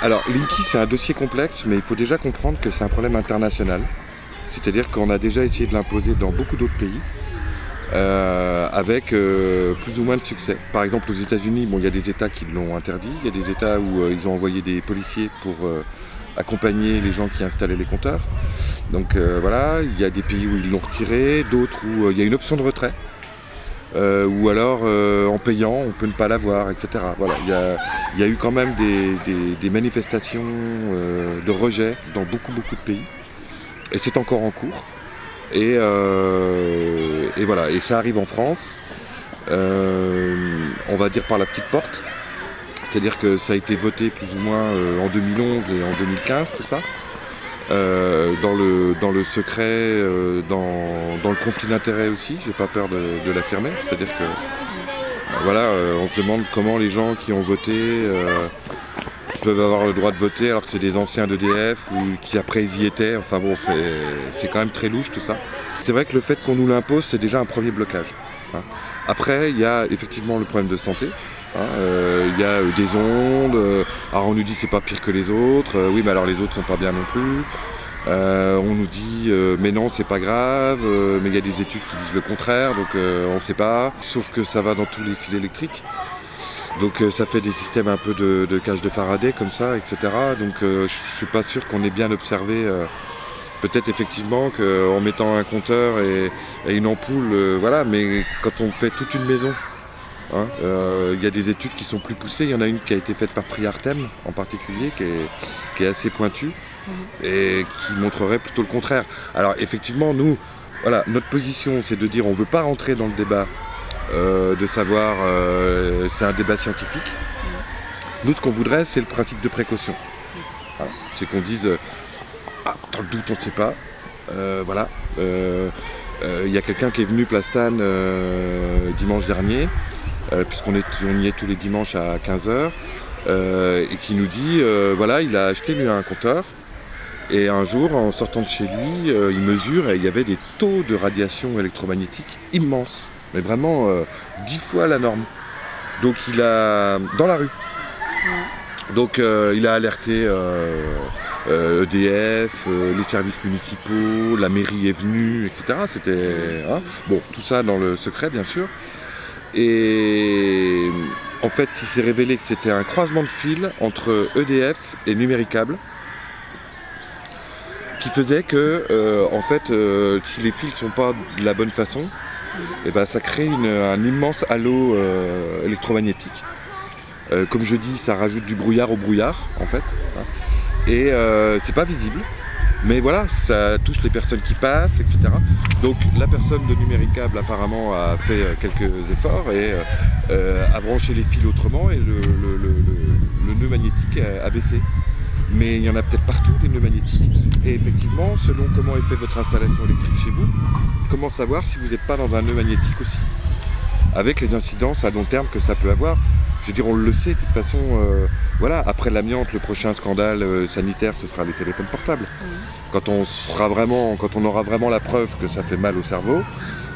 Alors, Linky, c'est un dossier complexe, mais il faut déjà comprendre que c'est un problème international. C'est-à-dire qu'on a déjà essayé de l'imposer dans beaucoup d'autres pays, avec plus ou moins de succès. Par exemple, aux États-Unis, bon, il y a des États qui l'ont interdit, il y a des États où ils ont envoyé des policiers pour accompagner les gens qui installaient les compteurs. Donc voilà, il y a des pays où ils l'ont retiré, d'autres où il y a une option de retrait. Ou alors en payant, on peut ne pas l'avoir, etc. Voilà, il y a eu quand même des manifestations de rejet dans beaucoup de pays, et c'est encore en cours. Et voilà, et ça arrive en France, on va dire par la petite porte, c'est-à-dire que ça a été voté plus ou moins en 2011 et en 2015, tout ça. Dans le secret, dans le conflit d'intérêts aussi, j'ai pas peur de l'affirmer, c'est-à-dire que voilà, on se demande comment les gens qui ont voté peuvent avoir le droit de voter alors que c'est des anciens d'EDF ou qui après ils y étaient, enfin bon, c'est quand même très louche tout ça. C'est vrai que le fait qu'on nous l'impose, c'est déjà un premier blocage, hein. Après, il y a effectivement le problème de santé. Il y a des ondes, alors on nous dit c'est pas pire que les autres, oui mais alors les autres sont pas bien non plus, on nous dit mais non c'est pas grave, mais il y a des études qui disent le contraire, donc on sait pas, sauf que ça va dans tous les fils électriques, donc ça fait des systèmes un peu de cage de Faraday comme ça, etc. Donc je suis pas sûr qu'on ait bien observé, peut-être effectivement qu'en mettant un compteur et une ampoule, voilà, mais quand on fait toute une maison, il y a des études qui sont plus poussées, il y en a une qui a été faite par Priartem en particulier, qui est assez pointue et qui montrerait plutôt le contraire. Alors effectivement, nous, voilà, notre position c'est de dire on ne veut pas rentrer dans le débat de savoir, c'est un débat scientifique. Nous ce qu'on voudrait c'est le principe de précaution. C'est qu'on dise, dans le doute on ne sait pas, voilà. Il y a quelqu'un qui est venu Plastane dimanche dernier, puisqu'on y est tous les dimanches à 15 h, et qui nous dit, voilà, il a acheté lui un compteur, et un jour, en sortant de chez lui, il mesure, et il y avait des taux de radiation électromagnétique immenses, mais vraiment 10 fois la norme. Donc il a, dans la rue, donc il a alerté EDF, les services municipaux, la mairie est venue, etc. C'était, bon, tout ça dans le secret bien sûr. Et en fait, il s'est révélé que c'était un croisement de fils entre EDF et Numéricable, qui faisait que, en fait, si les fils ne sont pas de la bonne façon, et ben, ça crée un immense halo électromagnétique. Comme je dis, ça rajoute du brouillard au brouillard, en fait. Et c'est pas visible. Mais voilà, ça touche les personnes qui passent, etc. Donc la personne de Numéricable apparemment a fait quelques efforts et a branché les fils autrement, et le nœud magnétique a baissé. Mais il y en a peut-être partout des nœuds magnétiques. Et effectivement, selon comment est fait votre installation électrique chez vous, comment savoir si vous n'êtes pas dans un nœud magnétique aussi, avec les incidences à long terme que ça peut avoir. Je veux dire, on le sait, de toute façon, voilà, après l'amiante, le prochain scandale sanitaire, ce sera les téléphones portables. Quand on aura vraiment la preuve que ça fait mal au cerveau,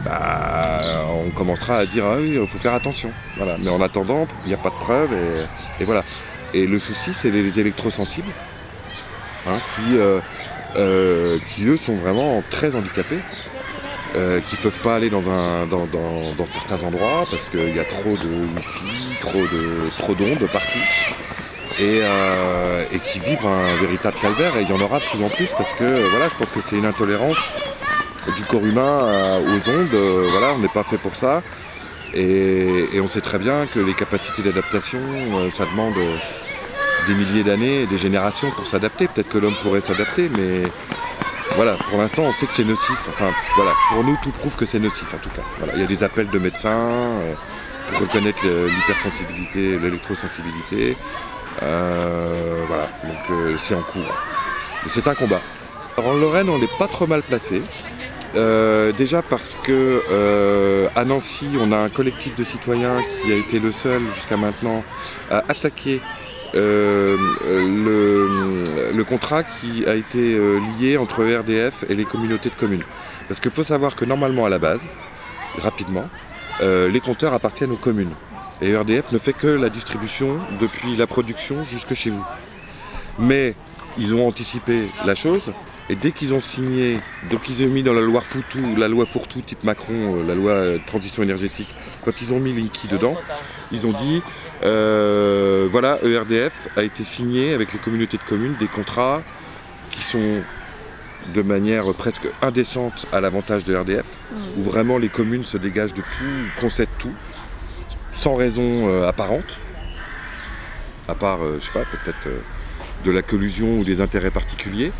bah, on commencera à dire, ah oui, il faut faire attention. Voilà. Mais en attendant, il n'y a pas de preuve, et voilà. Et le souci, c'est les électrosensibles, qui eux sont vraiment très handicapés. Qui ne peuvent pas aller dans certains endroits parce qu'il y a trop de wifi, trop d'ondes partout, et qui vivent un véritable calvaire, et il y en aura de plus en plus parce que voilà, je pense que c'est une intolérance du corps humain aux ondes, voilà, on n'est pas fait pour ça, et on sait très bien que les capacités d'adaptation, ça demande des milliers d'années et des générations pour s'adapter. Peut-être que l'homme pourrait s'adapter, mais voilà, pour l'instant on sait que c'est nocif, enfin voilà, pour nous tout prouve que c'est nocif en tout cas. Voilà, il y a des appels de médecins pour reconnaître l'hypersensibilité, l'électrosensibilité, voilà, donc c'est en cours. Et c'est un combat. Alors en Lorraine on n'est pas trop mal placé, déjà parce que à Nancy on a un collectif de citoyens qui a été le seul jusqu'à maintenant à attaquer le contrat qui a été lié entre ERDF et les communautés de communes. Parce qu'il faut savoir que normalement à la base, rapidement, les compteurs appartiennent aux communes. Et ERDF ne fait que la distribution depuis la production jusque chez vous. Mais ils ont anticipé la chose, et dès qu'ils ont signé, donc ils ont mis dans la loi Fourtou type Macron, la loi transition énergétique, quand ils ont mis Linky dedans, ils ont dit, voilà, ERDF a été signé avec les communautés de communes des contrats qui sont de manière presque indécente à l'avantage de RDF, où vraiment les communes se dégagent de tout, concèdent tout, sans raison apparente, à part, je sais pas, peut-être de la collusion ou des intérêts particuliers.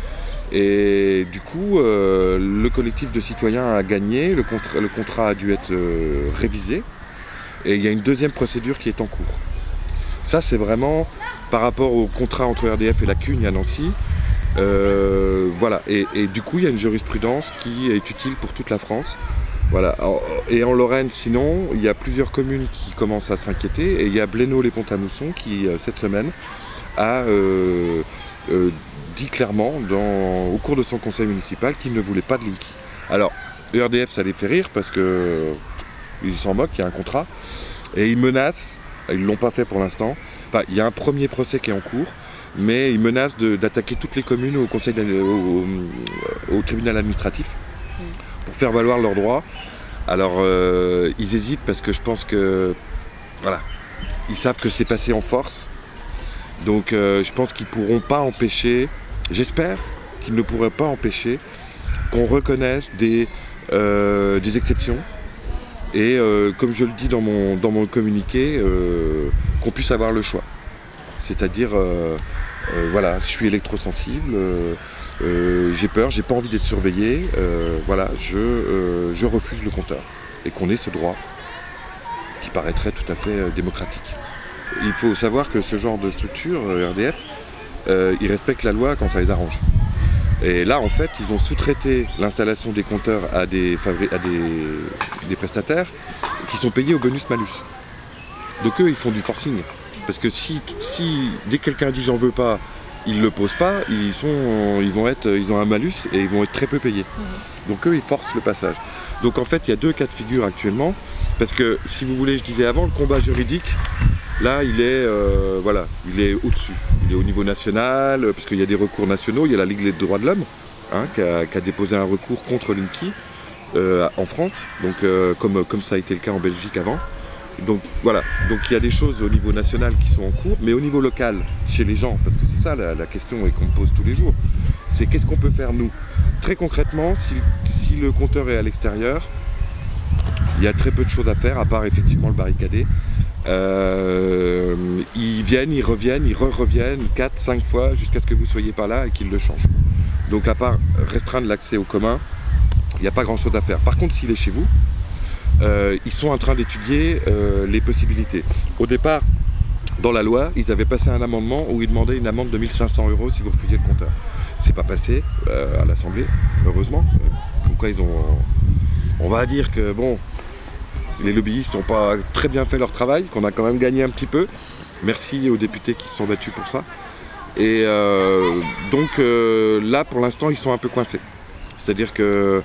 Et du coup, le collectif de citoyens a gagné, le contrat a dû être révisé, et il y a une deuxième procédure qui est en cours. Ça, c'est vraiment par rapport au contrat entre RDF et la CUNY à Nancy. Voilà, et du coup, il y a une jurisprudence qui est utile pour toute la France. Voilà. Et en Lorraine, sinon, il y a plusieurs communes qui commencent à s'inquiéter, et il y a Blénaud-les-Ponts-à-Mousson qui, cette semaine, a dit clairement au cours de son conseil municipal qu'il ne voulait pas de Linky. Alors, ERDF, ça les fait rire parce qu'ils s'en moquent, il y a un contrat, et ils menacent, ils ne l'ont pas fait pour l'instant, enfin, il y a un premier procès qui est en cours, mais ils menacent d'attaquer toutes les communes au tribunal administratif pour faire valoir leurs droits. Alors, ils hésitent parce que je pense que, voilà, ils savent que c'est passé en force. Donc je pense qu'ils ne pourront pas empêcher, j'espère qu'ils ne pourraient pas empêcher qu'on reconnaisse des exceptions et comme je le dis dans mon communiqué, qu'on puisse avoir le choix. C'est-à-dire, voilà, je suis électrosensible, j'ai peur, j'ai pas envie d'être surveillé, voilà, je refuse le compteur. Et qu'on ait ce droit qui paraîtrait tout à fait démocratique. Il faut savoir que ce genre de structure, RDF, ils respectent la loi quand ça les arrange. Et là, en fait, ils ont sous-traité l'installation des compteurs à des prestataires qui sont payés au bonus-malus. Donc eux, ils font du forcing. Parce que dès que quelqu'un dit « j'en veux pas », ils ne le posent pas, ils ont un malus et ils vont être très peu payés. Donc eux, ils forcent le passage. Donc en fait, il y a deux cas de figure actuellement. Parce que, si vous voulez, je disais avant, le combat juridique, là, il est au-dessus. Il est au niveau national, parce qu'il y a des recours nationaux. Il y a la Ligue des droits de l'homme qui a déposé un recours contre Linky en France, donc, comme ça a été le cas en Belgique avant. Donc voilà, donc il y a des choses au niveau national qui sont en cours, mais au niveau local, chez les gens, parce que c'est ça la question qu'on me pose tous les jours, c'est qu'est-ce qu'on peut faire nous? Très concrètement, si le compteur est à l'extérieur, il y a très peu de choses à faire, à part effectivement le barricader. Ils viennent, ils reviennent, ils reviennent 4-5 fois jusqu'à ce que vous soyez pas là et qu'ils le changent. Donc à part restreindre l'accès au commun, il n'y a pas grand chose à faire. Par contre, s'il est chez vous, ils sont en train d'étudier les possibilités. Au départ, dans la loi, ils avaient passé un amendement où ils demandaient une amende de 1 500 € si vous refusiez le compteur. C'est pas passé à l'Assemblée, heureusement. Comme quoi on va dire que bon, les lobbyistes n'ont pas très bien fait leur travail, qu'on a quand même gagné un petit peu. Merci aux députés qui se sont battus pour ça. Et donc là, pour l'instant, ils sont un peu coincés. C'est-à-dire que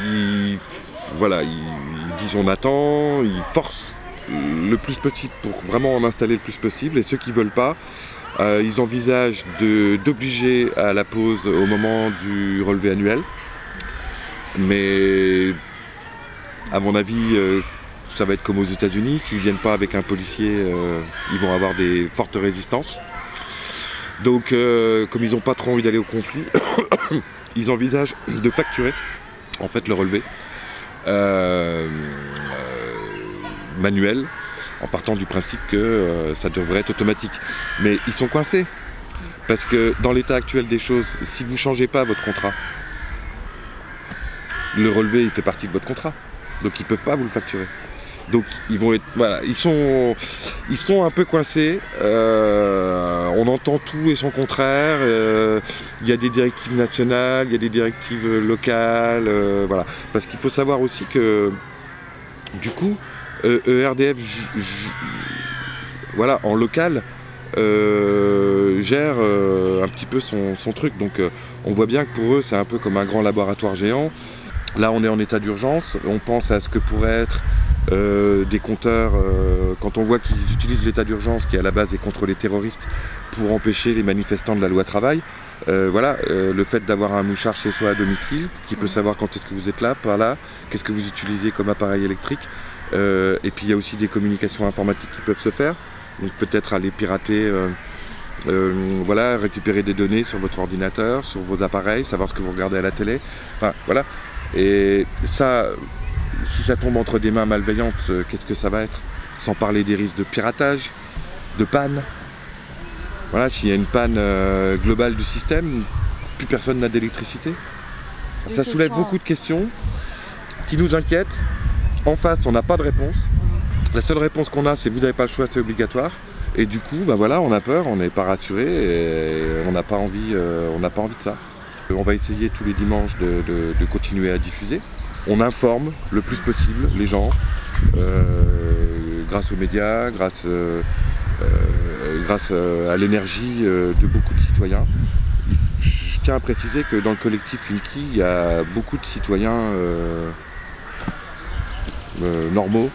ils disent on attend, ils forcent le plus possible pour vraiment en installer le plus possible. Et ceux qui ne veulent pas, ils envisagent d'obliger à la pause au moment du relevé annuel. Mais à mon avis, ça va être comme aux États-Unis. S'ils ne viennent pas avec un policier, ils vont avoir des fortes résistances. Donc, comme ils n'ont pas trop envie d'aller au conflit, ils envisagent de facturer en fait le relevé manuel, en partant du principe que ça devrait être automatique. Mais ils sont coincés, parce que dans l'état actuel des choses, si vous ne changez pas votre contrat, le relevé il fait partie de votre contrat, donc ils ne peuvent pas vous le facturer. Donc ils vont être, voilà, ils sont un peu coincés. On entend tout et son contraire. Il y a des directives nationales, il y a des directives locales, voilà. Parce qu'il faut savoir aussi que du coup, ERDF, voilà, en local, gère un petit peu son truc. Donc on voit bien que pour eux, c'est un peu comme un grand laboratoire géant. Là, on est en état d'urgence. On pense à ce que pourrait être des compteurs, quand on voit qu'ils utilisent l'état d'urgence qui à la base est contre les terroristes pour empêcher les manifestants de la loi travail, voilà, le fait d'avoir un mouchard chez soi à domicile, qui peut savoir quand est-ce que vous êtes là, par là, qu'est-ce que vous utilisez comme appareil électrique, et puis il y a aussi des communications informatiques qui peuvent se faire, donc peut-être aller pirater, voilà, récupérer des données sur votre ordinateur, sur vos appareils, savoir ce que vous regardez à la télé, enfin voilà, et ça, si ça tombe entre des mains malveillantes, qu'est-ce que ça va être? Sans parler des risques de piratage, de panne. Voilà, s'il y a une panne globale du système, plus personne n'a d'électricité. Ça soulève beaucoup de questions qui nous inquiètent. En face, on n'a pas de réponse. La seule réponse qu'on a, c'est vous n'avez pas le choix, c'est obligatoire. Et du coup, bah voilà, on a peur, on n'est pas rassuré et on n'a pas envie de ça. On va essayer tous les dimanches de continuer à diffuser. On informe le plus possible les gens, grâce aux médias, grâce à l'énergie de beaucoup de citoyens. Je tiens à préciser que dans le collectif Linky, il y a beaucoup de citoyens normaux,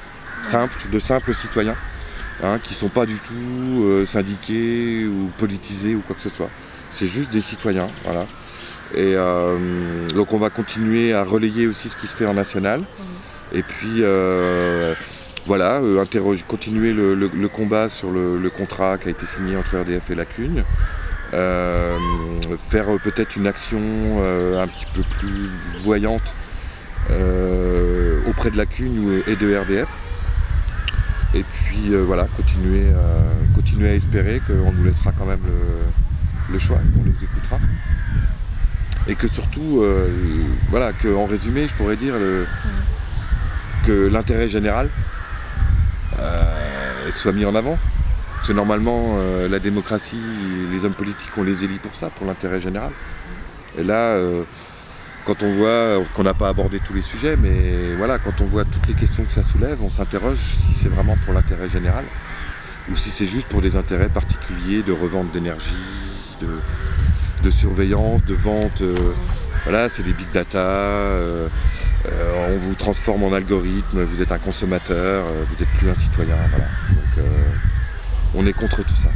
de simples citoyens, hein, qui ne sont pas du tout syndiqués ou politisés ou quoi que ce soit. C'est juste des citoyens, voilà. Et donc on va continuer à relayer aussi ce qui se fait en national. Et puis voilà, continuer le combat sur le contrat qui a été signé entre RDF et la CUN. Faire peut-être une action un petit peu plus voyante auprès de la CUN et de RDF. Et puis voilà, continuer à espérer qu'on nous laissera quand même le choix, qu'on nous écoutera. Et que surtout, voilà, qu'en résumé, je pourrais dire que l'intérêt général soit mis en avant. Parce que normalement, la démocratie, les hommes politiques, on les élit pour ça, pour l'intérêt général. Et là, quand on voit, qu'on n'a pas abordé tous les sujets, mais voilà, quand on voit toutes les questions que ça soulève, on s'interroge si c'est vraiment pour l'intérêt général ou si c'est juste pour des intérêts particuliers de revente d'énergie, de surveillance, de vente. Voilà, c'est des big data, on vous transforme en algorithme, vous êtes un consommateur, vous n'êtes plus un citoyen. Voilà. Donc on est contre tout ça.